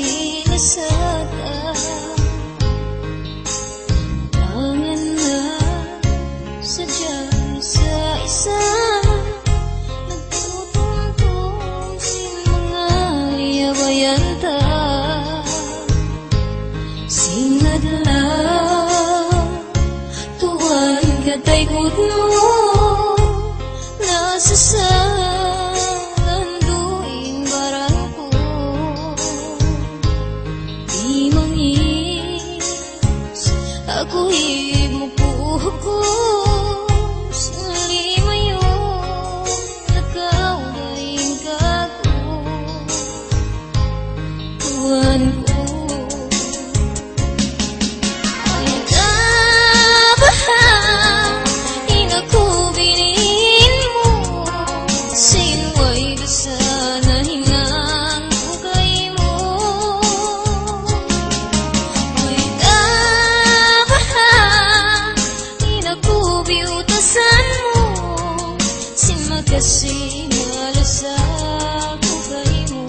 sinisada. Tangan na sadyang isa-isa nagtutungtong sin mga liyabayanta. Sinadla tuwan katay kudmo nasa sanduing barangko. Di mangis ako'y mupukos lima yung nagkaugaling kako. Tuwan ko kasi malasa ko kay mo.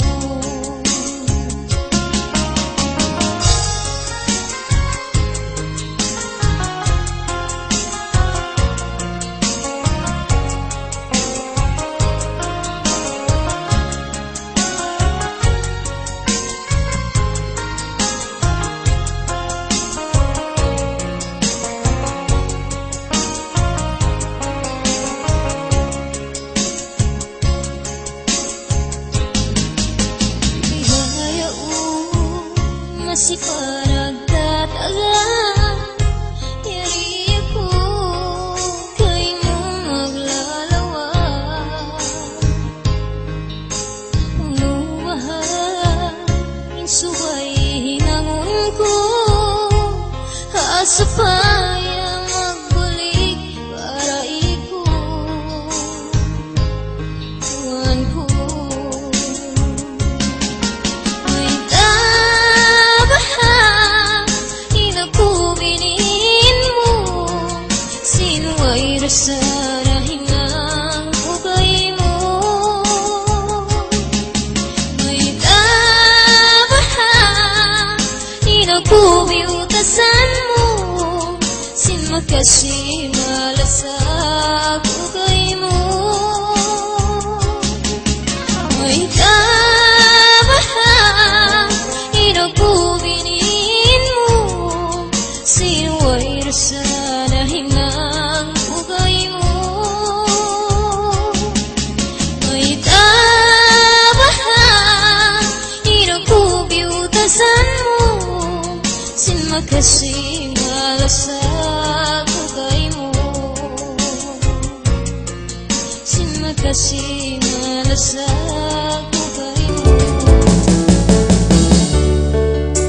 Masih paragtataga yari ako kay mo maglalawa. Lumahain subay hinangon ko asa payang magbalik para iko. Tuwan ko sa rahingan ko kay mo. May tabahan inakubiutasan mo sin makasi malasa ko kay mo. May tabahan inakubinin mo sin way rasa rahingan makasi malasa ko kay mo. Sin makasi malasa ko kay mo.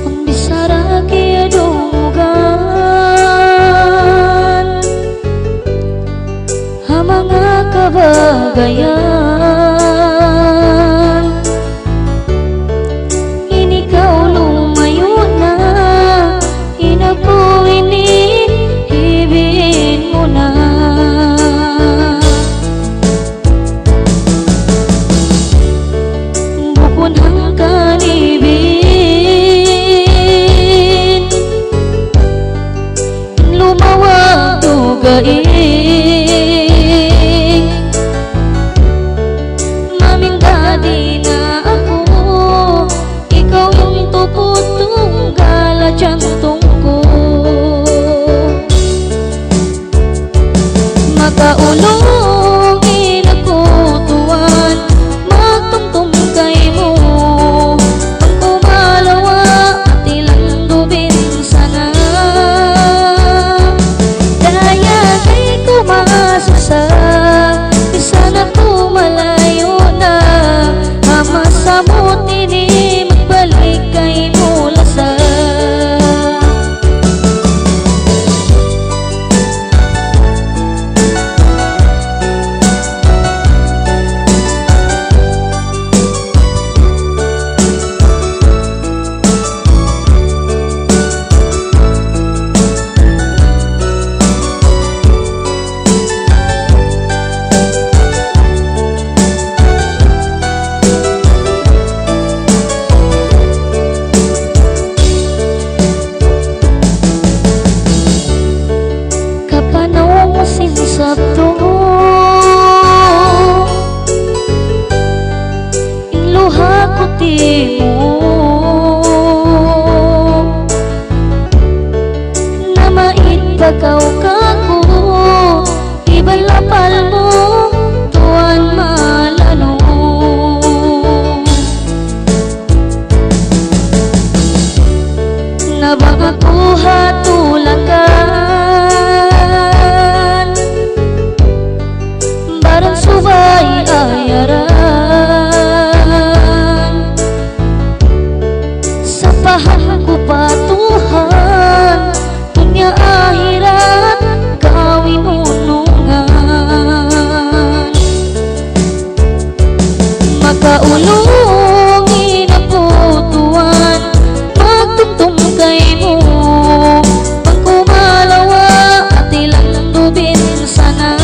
Ang bisara kaya dugan ha mga kabagayan. Inikaw lumayo na ako inibigin mo na. Bukod ang kanibin lumawag tugaing habang ako hatulakan, barang subay ayaran. Sa pahang ko patuhan, dunya akhirat gawin unungan. Makaulong inaputuan, magtugtong kay mo, pagkumalawa at ilang dubin sana.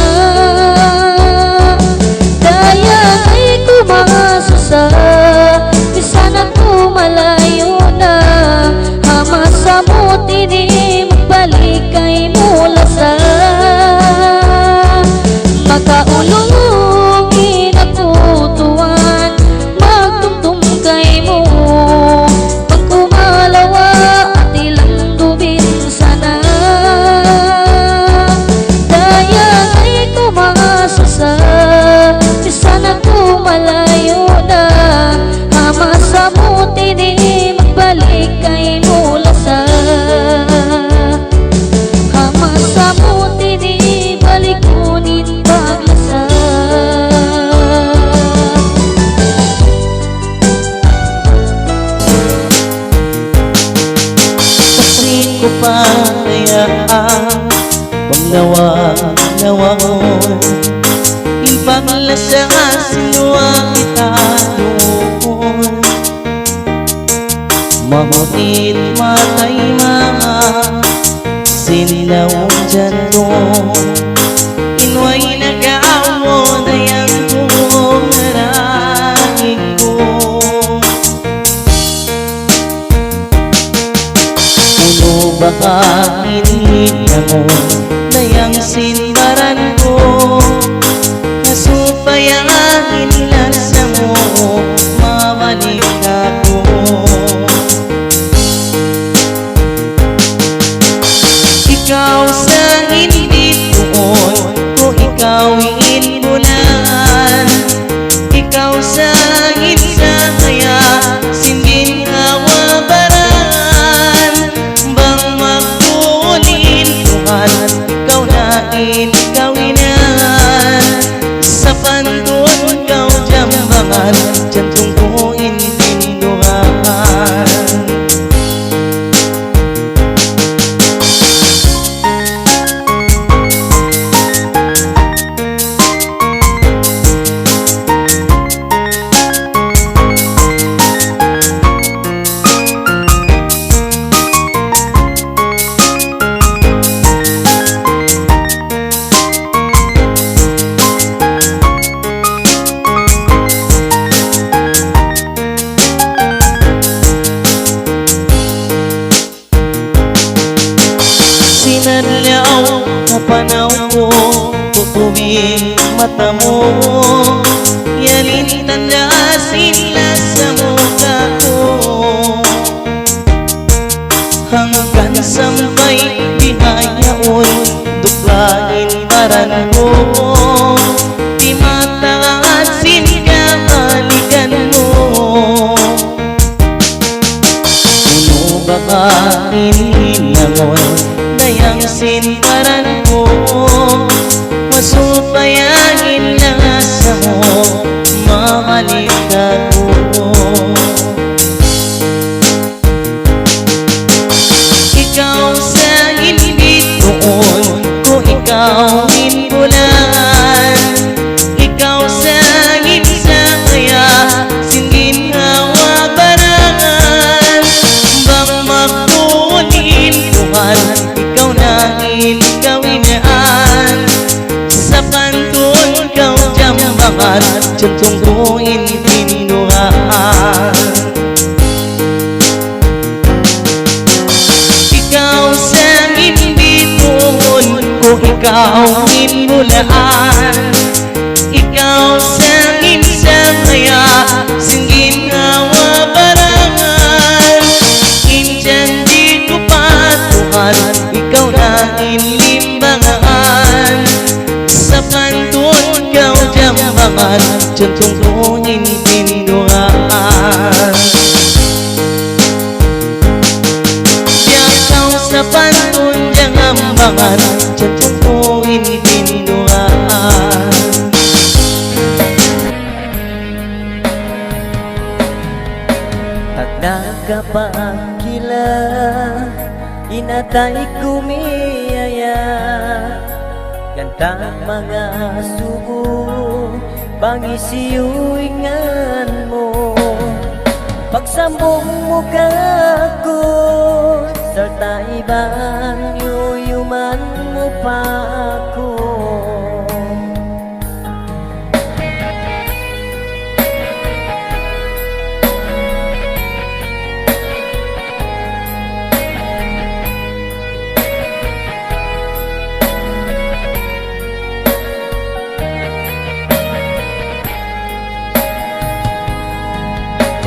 Daya kay kumasusa, bisan ako malayo na, hamas sa muti di magbalik kay mula sa. Makaulong inaputuan, magtugtong kay mo, pagkumalawa at ilang dubin sana. Daya kay kumasusa, bisan ako malayo na, hamas sa muti di magbalik kay mula sa. Hamas sa muti di balik kunin paglasa. Kasi ko pa hayaan nawa ko ipaglasa sinuwa kita doon. Mahutit matay mga sinlaw dyan doon, inway nag-aawo na yan kung narangin ko. Puno baka hinihina mo na yang sinbaran ko, nasupayahin lang sa mo, mabalik ako. Ikaw sa hindi tuon, kung ikaw inbulan. Ikaw sa hinsa kaya sindin hawa baran. Bang magkunin Tuhan, ikaw na inikawinan. Sa pantun ikaw jambangan, jantong ko intinduhan. Sinadlaw na panaw ko, tutuwing mata mo, yalin tandasin sa mukha ko. Hanggang sampay bihayaon, duklain baran ko, di mataasin ka balikan mo. Puno baka hininangon yang sinbaran ko, masupayahin lang sa mo, mamalik ako. Ikaw sa hindi tuon, kung ikaw inbulan. Ikaw sa hinsa kaya sindin hawa barangan. Bang magkunin Tuhan, ikaw na inikawinaan. Sa pantun ikaw jambangan, jantong ko intinduhan. Ikaw sa hindi tuon, kung ikaw inbulaan. Ikaw sa hinsa kaya singgin hawa barangan. Injan di ko pa Tuhan, ikaw na inlimbangan. Sa pantun ikaw jambangan, jantong ko intinduhan. jambangan Diyan ko inipinduhan. At nakapagkila inatay kumiyaya Gantang mga sugo Bangisiyuingan mo Pagsambong mo kako Serta ibang yuyuman mo pa ako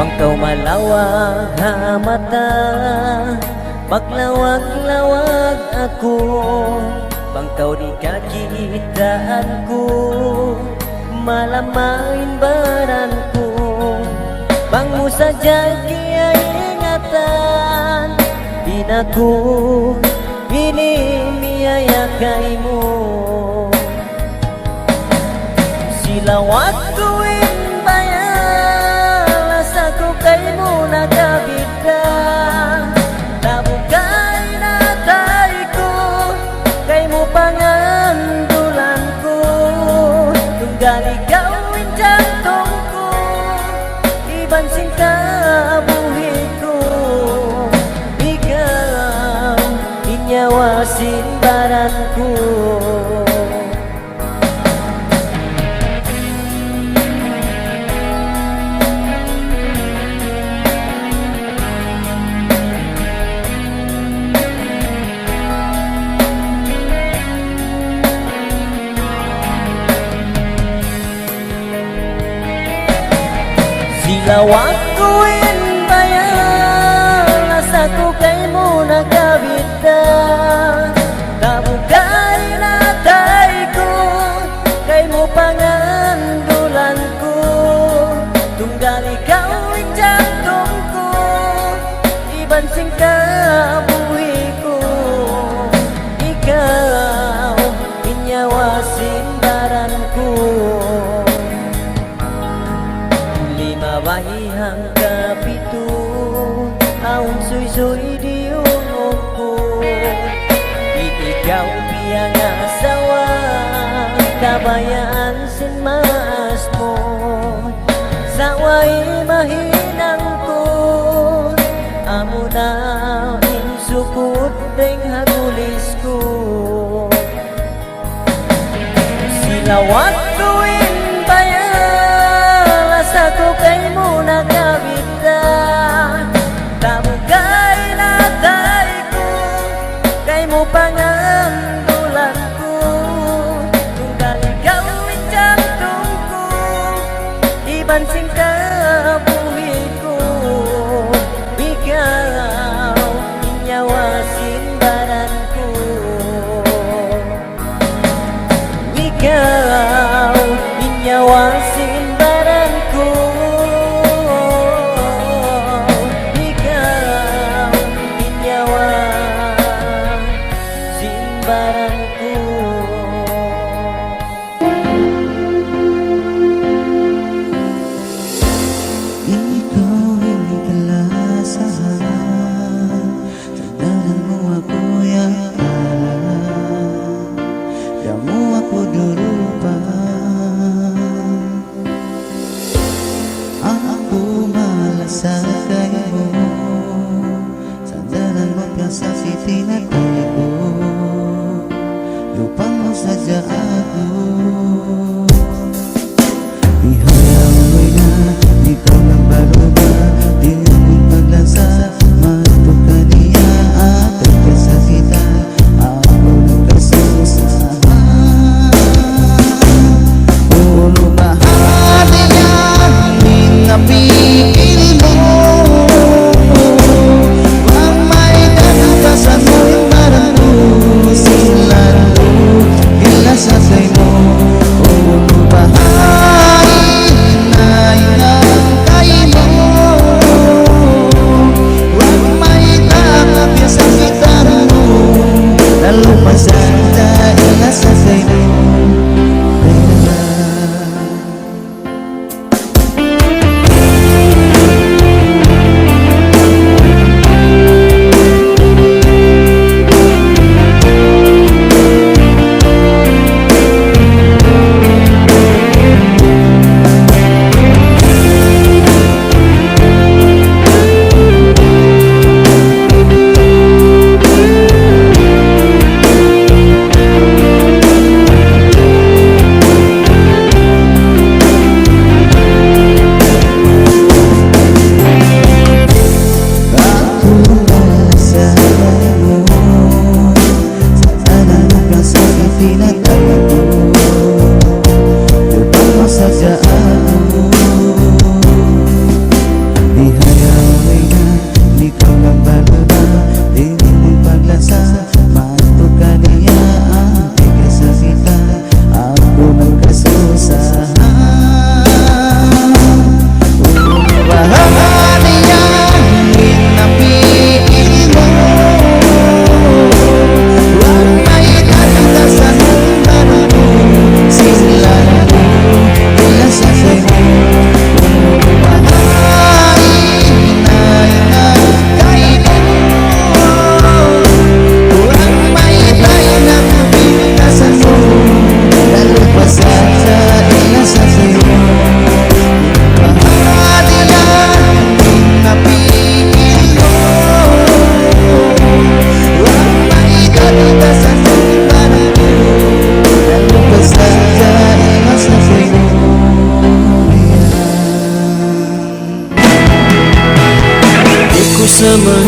Bangkaw malawag ha mata Maglawag-lawag ako Bangkaw di kakitaan ko Malamain baran ko Bang mo sadyang ingatan Di na ko inimiyayakay mo Silawat tuwing ko kay mo nakabita Nabukay na tayo ko Kay mo pangandulan ko Tunggal igawin jantong ko Ibansing ka buhi ko Ikaw inyawasin baran ko Silawat ko'y bayan Asa ko kay mo nakabita Nabukay na tayo ko Kay mo pangandulan ko Tunggal ikaw ijantong ko Ibansing ka buhi ko Ikaw inyawasin baran ko Bahihang kapito Aung suy-suy diungong ko Ikaw biyang asawa Kabayaan sin mas mo Saway mahinang ko Amo na insukot deng hagulis ko Silawat tuwing bayan Asa ko kay mo nakabita Nabukay na tayo ko Kay mo pangandulan ko Tunggal ikaw ijantong ko Ibansing ka buhi ko Ikaw inyawasin baran ko Ikaw inyawasin baran ko Ikaw inyawasin baran ko Ikaw hindi kalasahan Tagdanan mo ako'y akala Damo ako durupan Ako malasakay mo Sandalan mo kasakitin at ko Lupang mo sadya ako Ihayang mo'y na ikaw ng baluba Di nang paglasa Matuka niya at kasakitan Ako ng kasusahan Puno na hati yan Minapipil mo Ang may kanakasan mo'y marang Silan mo Ilasasay mo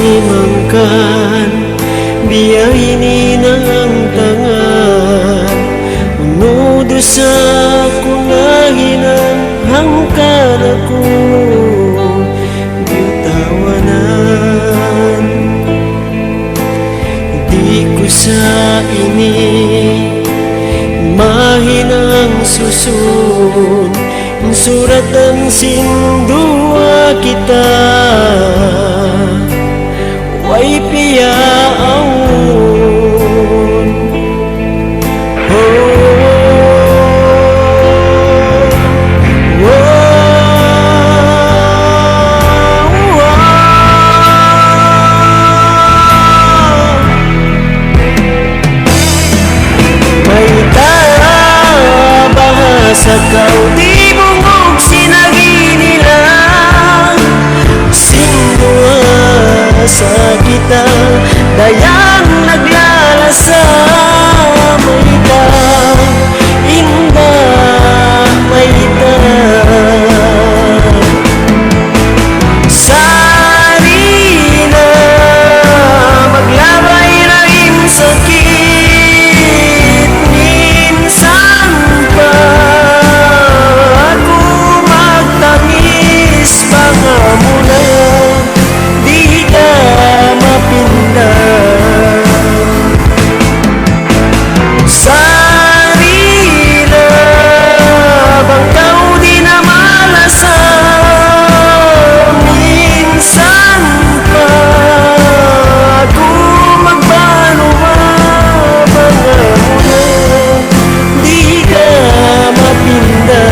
simangkan biyay ni ng tangan unudo sa kunahinan hangkan ako biutawanan di ko sa ini mahinang susun suratan sindua kita way piyaon may bahasa kau di bungog sinagi nila sindua sa kita dayang naglalasa maita indah maita sarina maglabay rain sakit minsan pa ako magtangis pangamuna di ka mapindah sarila bang kau di na malasan minsan pa ako magpanuwa pangamuna di ka mapindah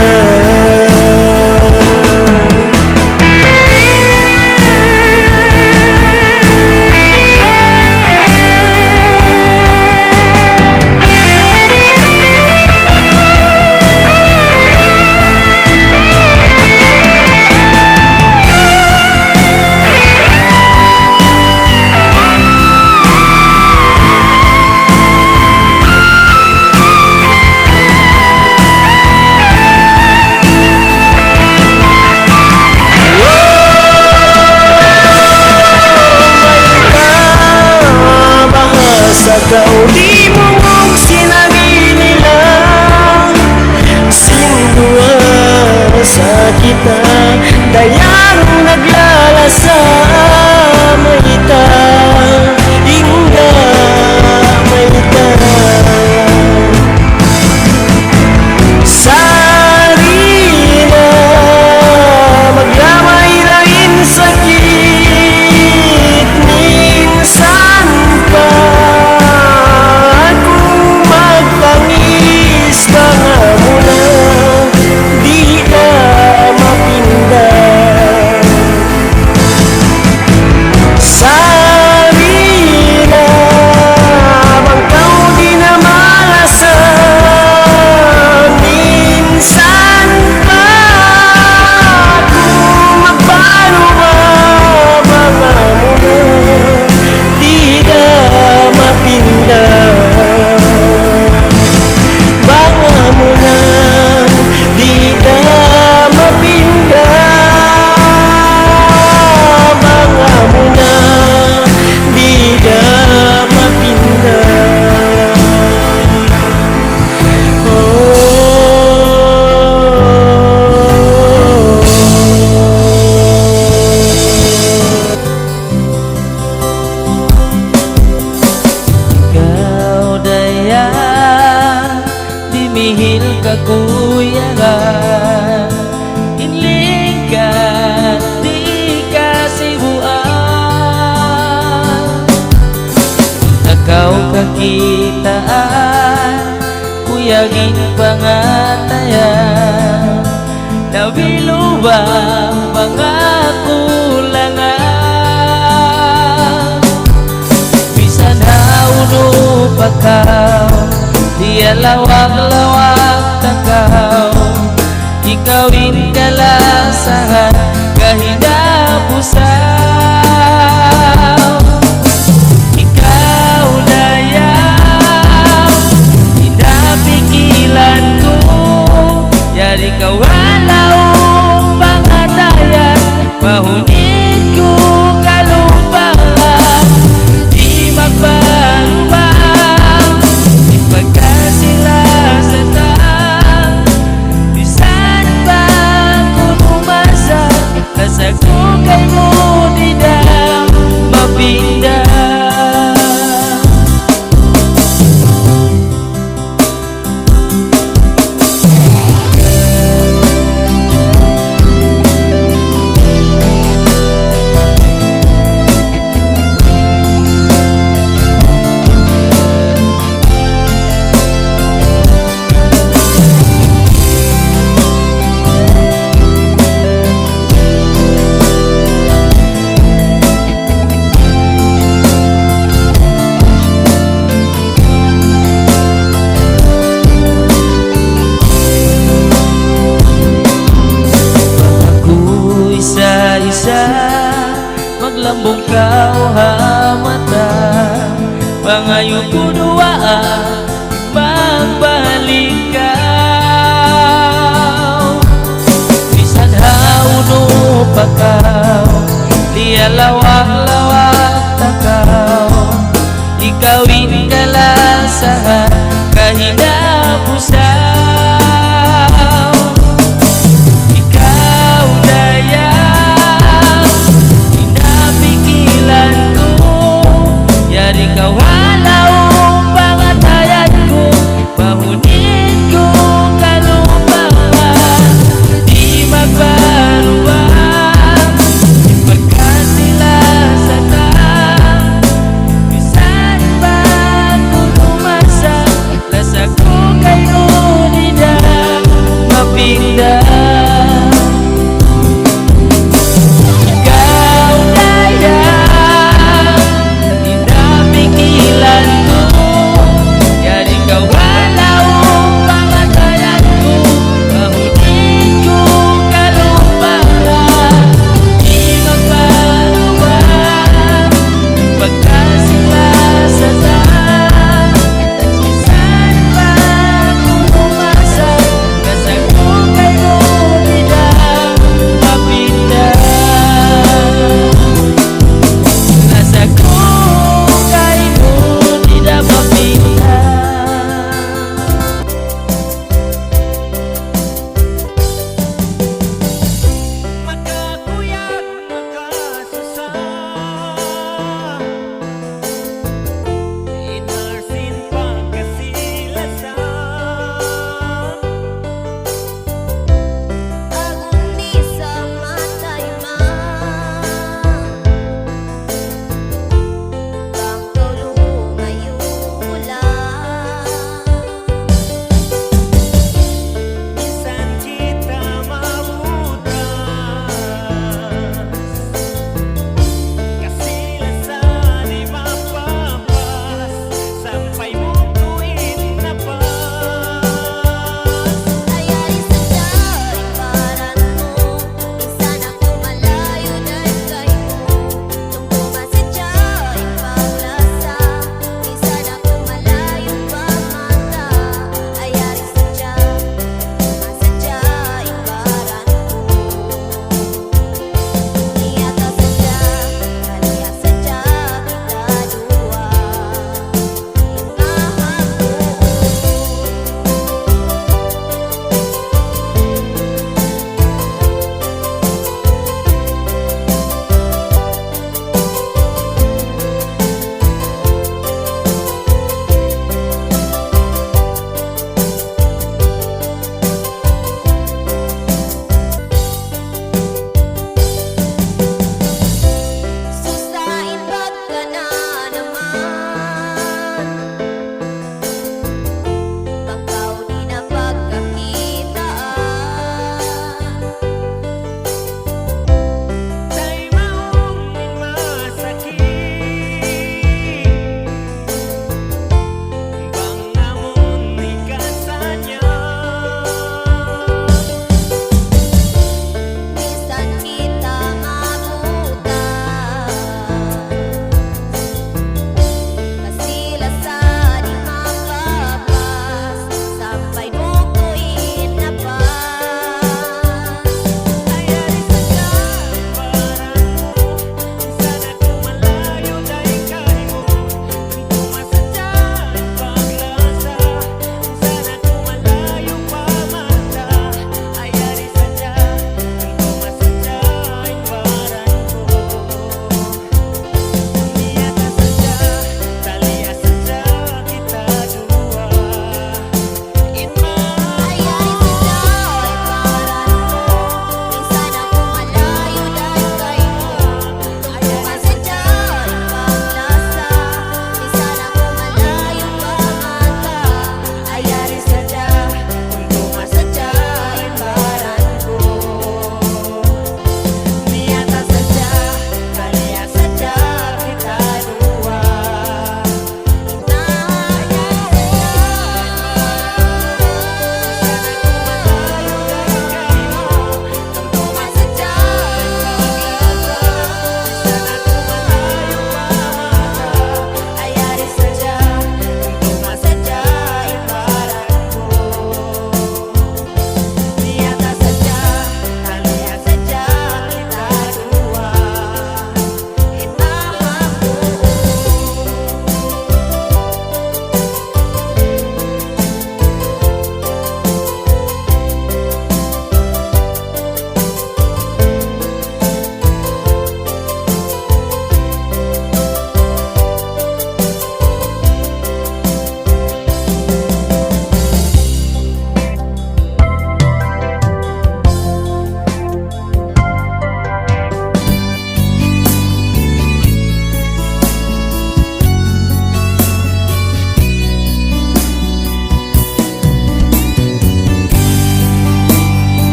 sa kau di mong sinagi nila sindua sa kita dayang naglalasa maita indah maita sarina maglamay rain sakit minsan pa di ka mapindah sarila bang kau di na malasan minsan pa ako magpanuwa mga muna di ka mapindah mihil kakuyaran inling ka di kasibuan akaw kakitaan kuyagin pangatayan nabiluwang mga kulangan bisan hauno pakaw di lawag-lawag takaw ikawin kalasahan kahinapusaw ikaw dayaw hinapikilan ko yari kawalaw pangatayan payu kudua magbalik kau bisan hauno pakau dia lawak-lawak takau ikawin kalasahan kahina pusaw ikaw dayang inapikilan ko yari kau halau pangatayan ko pahunin ko kalupahan di magbaruan di pagkasila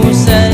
sa